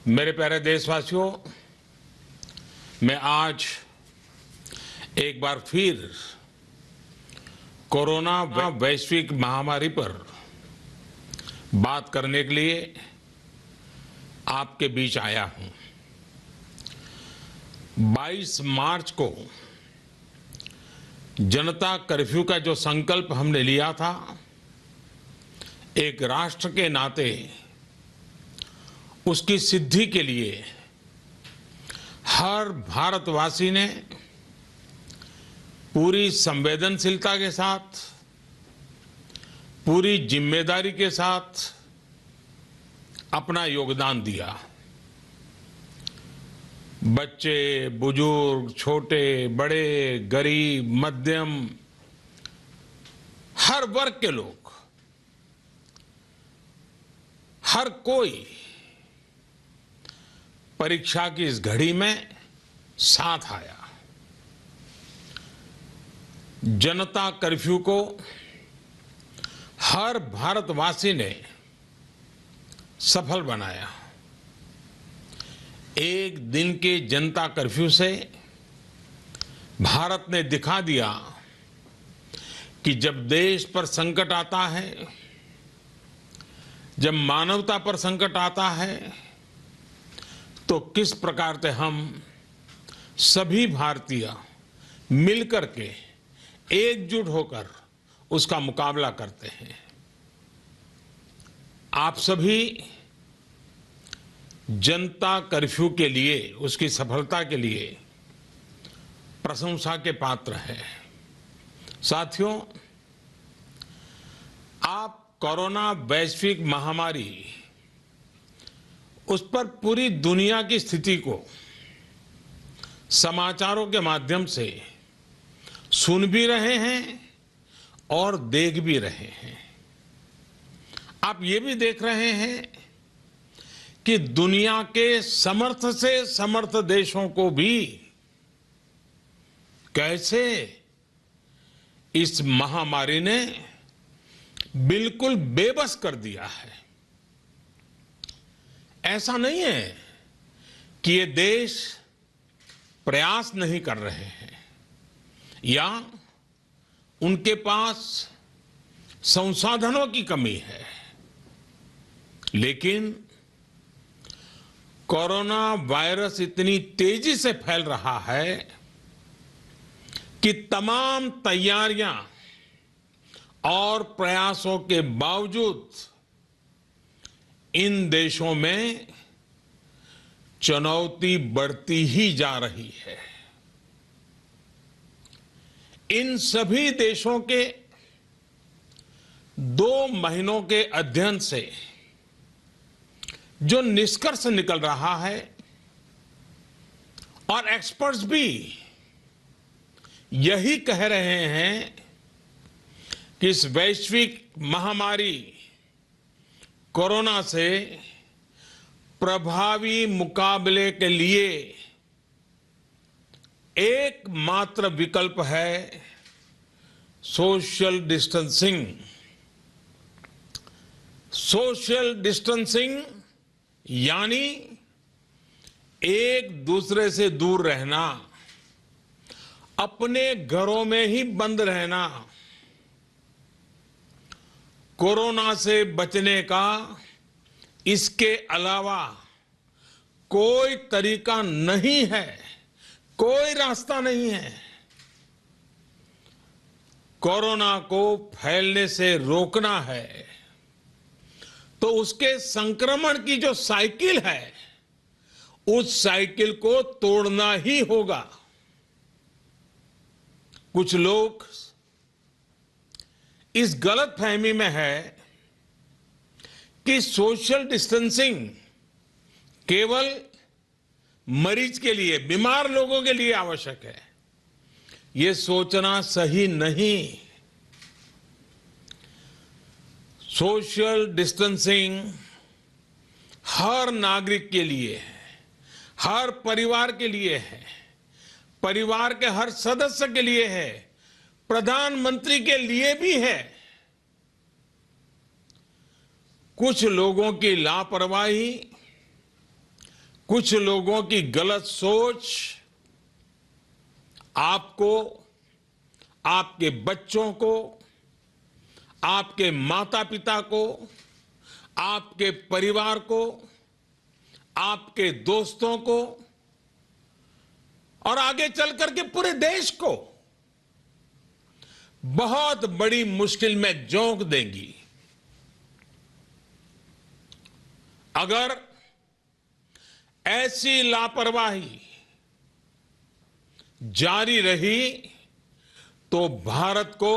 मेरे प्यारे देशवासियों, मैं आज एक बार फिर कोरोना वैश्विक महामारी पर बात करने के लिए आपके बीच आया हूं। 22 मार्च को जनता कर्फ्यू का जो संकल्प हमने लिया था, एक राष्ट्र के नाते उसकी सिद्धि के लिए हर भारतवासी ने पूरी संवेदनशीलता के साथ, पूरी जिम्मेदारी के साथ अपना योगदान दिया। बच्चे, बुजुर्ग, छोटे, बड़े, गरीब, मध्यम, हर वर्ग के लोग, हर कोई परीक्षा की इस घड़ी में साथ आया। जनता कर्फ्यू को हर भारतवासी ने सफल बनाया। एक दिन के जनता कर्फ्यू से भारत ने दिखा दिया कि जब देश पर संकट आता है, जब मानवता पर संकट आता है, तो किस प्रकार से हम सभी भारतीय मिलकर के एकजुट होकर उसका मुकाबला करते हैं। आप सभी जनता कर्फ्यू के लिए, उसकी सफलता के लिए प्रशंसा के पात्र हैं। साथियों, आप कोरोना वैश्विक महामारी, उस पर पूरी दुनिया की स्थिति को समाचारों के माध्यम से सुन भी रहे हैं और देख भी रहे हैं। आप ये भी देख रहे हैं कि दुनिया के समर्थ से समर्थ देशों को भी कैसे इस महामारी ने बिल्कुल बेबस कर दिया है। ऐसा नहीं है कि ये देश प्रयास नहीं कर रहे हैं या उनके पास संसाधनों की कमी है, लेकिन कोरोना वायरस इतनी तेजी से फैल रहा है कि तमाम तैयारियां और प्रयासों के बावजूद इन देशों में चुनौती बढ़ती ही जा रही है। इन सभी देशों के 2 महीनों के अध्ययन से जो निष्कर्ष निकल रहा है, और एक्सपर्ट्स भी यही कह रहे हैं कि इस वैश्विक महामारी कोरोना से प्रभावी मुकाबले के लिए एकमात्र विकल्प है सोशल डिस्टेंसिंग। सोशल डिस्टेंसिंग यानी एक दूसरे से दूर रहना, अपने घरों में ही बंद रहना। कोरोना से बचने का इसके अलावा कोई तरीका नहीं है, कोई रास्ता नहीं है। कोरोना को फैलने से रोकना है तो उसके संक्रमण की जो साइकिल है, उस साइकिल को तोड़ना ही होगा। कुछ लोग इस गलतफहमी में है कि सोशल डिस्टेंसिंग केवल मरीज के लिए, बीमार लोगों के लिए आवश्यक है। ये सोचना सही नहीं। सोशल डिस्टेंसिंग हर नागरिक के लिए है, हर परिवार के लिए है, परिवार के हर सदस्य के लिए है, प्रधानमंत्री के लिए भी है। कुछ लोगों की लापरवाही कुछ लोगों की गलत सोच आपको, आपके बच्चों को, आपके माता पिता को, आपके परिवार को, आपके दोस्तों को और आगे चल करके पूरे देश को बहुत बड़ी मुश्किल में झोंक देंगी। अगर ऐसी लापरवाही जारी रही तो भारत को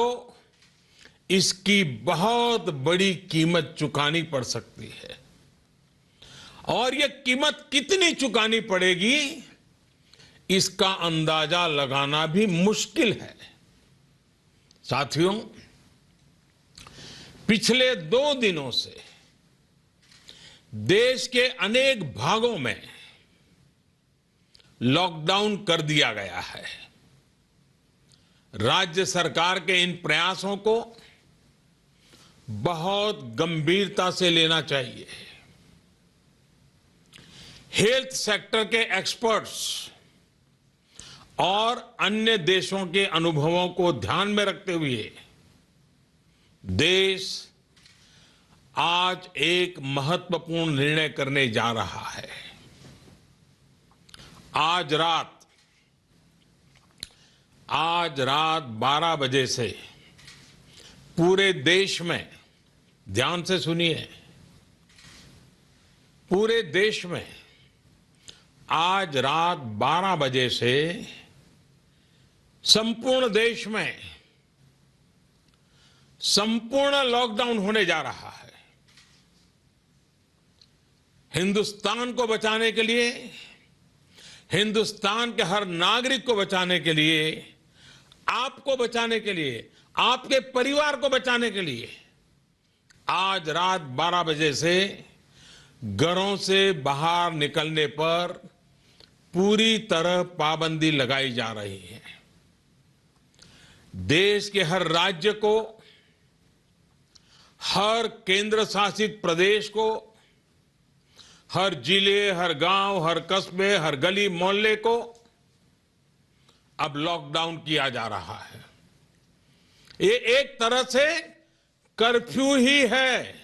इसकी बहुत बड़ी कीमत चुकानी पड़ सकती है। और यह कीमत कितनी चुकानी पड़ेगी, इसका अंदाजा लगाना भी मुश्किल है। साथियों, पिछले 2 दिनों से देश के अनेक भागों में लॉकडाउन कर दिया गया है। राज्य सरकार के इन प्रयासों को बहुत गंभीरता से लेना चाहिए। हेल्थ सेक्टर के एक्सपर्ट्स और अन्य देशों के अनुभवों को ध्यान में रखते हुए देश आज एक महत्वपूर्ण निर्णय करने जा रहा है। आज रात 12 बजे से पूरे देश में, ध्यान से सुनिए, पूरे देश में आज रात 12 बजे से संपूर्ण देश में संपूर्ण लॉकडाउन होने जा रहा है। हिंदुस्तान को बचाने के लिए, हिंदुस्तान के हर नागरिक को बचाने के लिए, आपको बचाने के लिए, आपके परिवार को बचाने के लिए आज रात 12 बजे से घरों से बाहर निकलने पर पूरी तरह पाबंदी लगाई जा रही है। देश के हर राज्य को, हर केंद्र शासित प्रदेश को, हर जिले, हर गांव, हर कस्बे, हर गली मोहल्ले को अब लॉकडाउन किया जा रहा है। ये एक तरह से कर्फ्यू ही है।